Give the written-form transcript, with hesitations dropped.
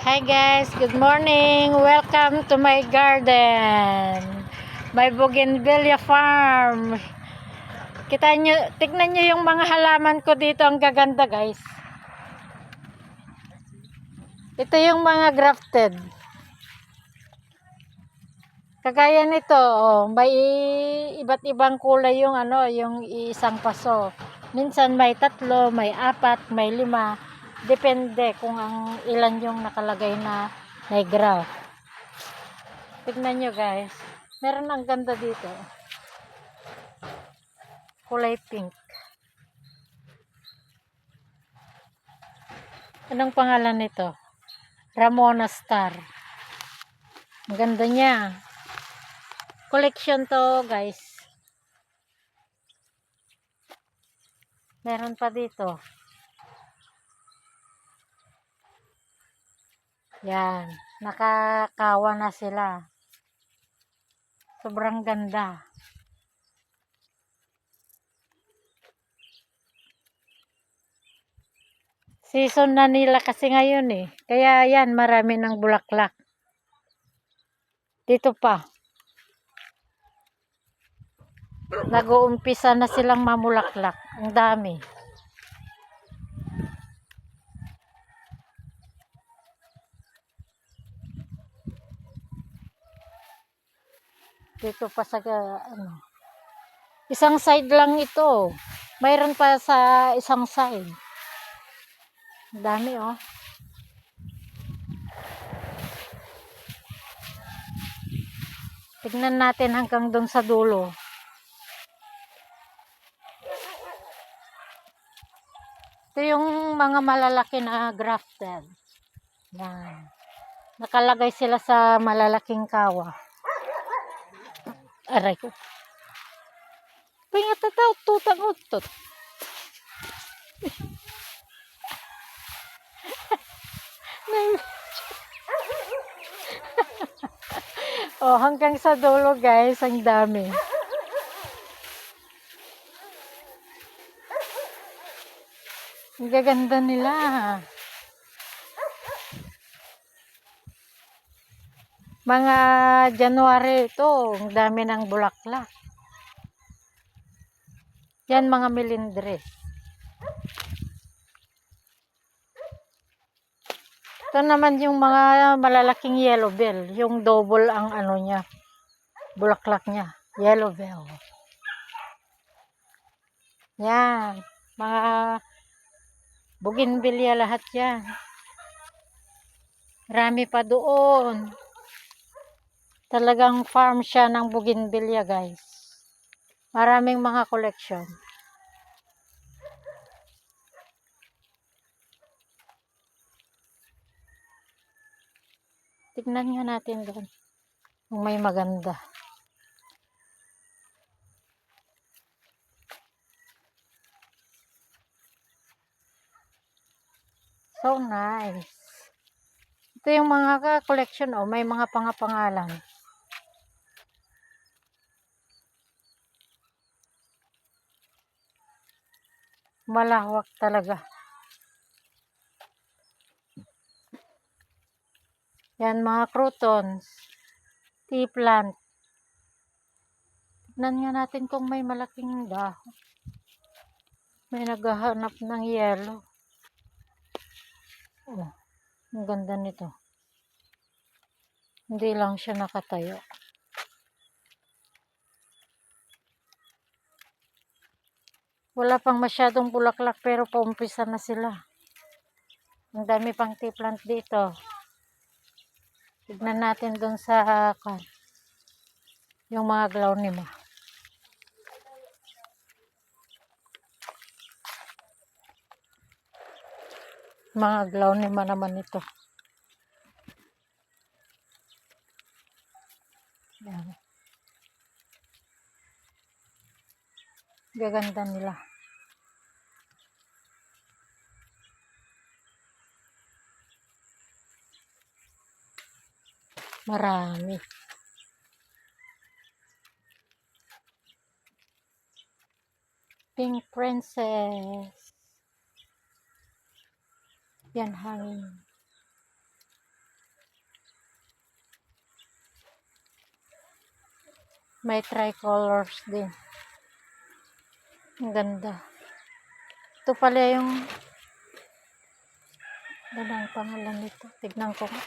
Hi guys, good morning. Welcome to my garden. My Bougainvillea farm. Kita nyo, tignan nyo yung mga halaman ko dito, ang gaganda guys. Ito yung mga grafted. Kagaya nito, oh, may iba't ibang kulay yung yung isang paso. Minsan may 3, may 4, may 5. Depende kung ang ilan yung nakalagay na may graft. Tignan nyo guys. Meron ang ganda dito. Kulay pink. Anong pangalan nito? Ramona Star. Ang ganda niya. Collection to guys. Meron pa dito. Yan. Nakakawa na sila. Sobrang ganda. Season na nila kasi ngayon eh. Kaya yan, marami ng bulaklak. Dito pa. Nag-uumpisa na silang mamulaklak. Ang dami. Dito pa sa isang side lang ito. Mayroon pa sa isang side. Ang dami oh. Tignan natin hanggang doon sa dulo. Ito yung mga malalaki na grafted. Yan. Nakalagay sila sa malalaking kawa. Aray ko. Pingatataw, tutang utot. Oh, hanggang sa dulo guys, ang dami. Ang gaganda nila. Mga January ito, ang dami ng bulaklak. Yan mga melindres. Ito naman yung mga malalaking yellow bell. Yung double ang niya. Bulaklak niya. Yellow bell. Yan. Mga bougainvillea lahat yan. Marami pa doon. Talagang farm siya ng bougainvillea guys. Maraming mga collection. Tignan nga natin doon. Kung may maganda. So nice. Ito yung mga collection oh, may mga pangalan. Malawak talaga. Yan mga crotons. Tea plant. Tignan nga natin kung may malaking dahon. May naghahanap ng yellow. Oh, ang ganda nito. Hindi lang siya nakatayo. Wala pang masyadong bulaklak pero paumpisa na sila. Ang dami pang tea plant dito. Tignan natin doon sa yung mga glaonema. Mga glaonema naman ito. Yan. Gaganda nila. Marami. Pink princess. Yan hangin. May tricolors din. Ang ganda. Ito pala yung, ano ang pangalan nito? Tignan ko nga.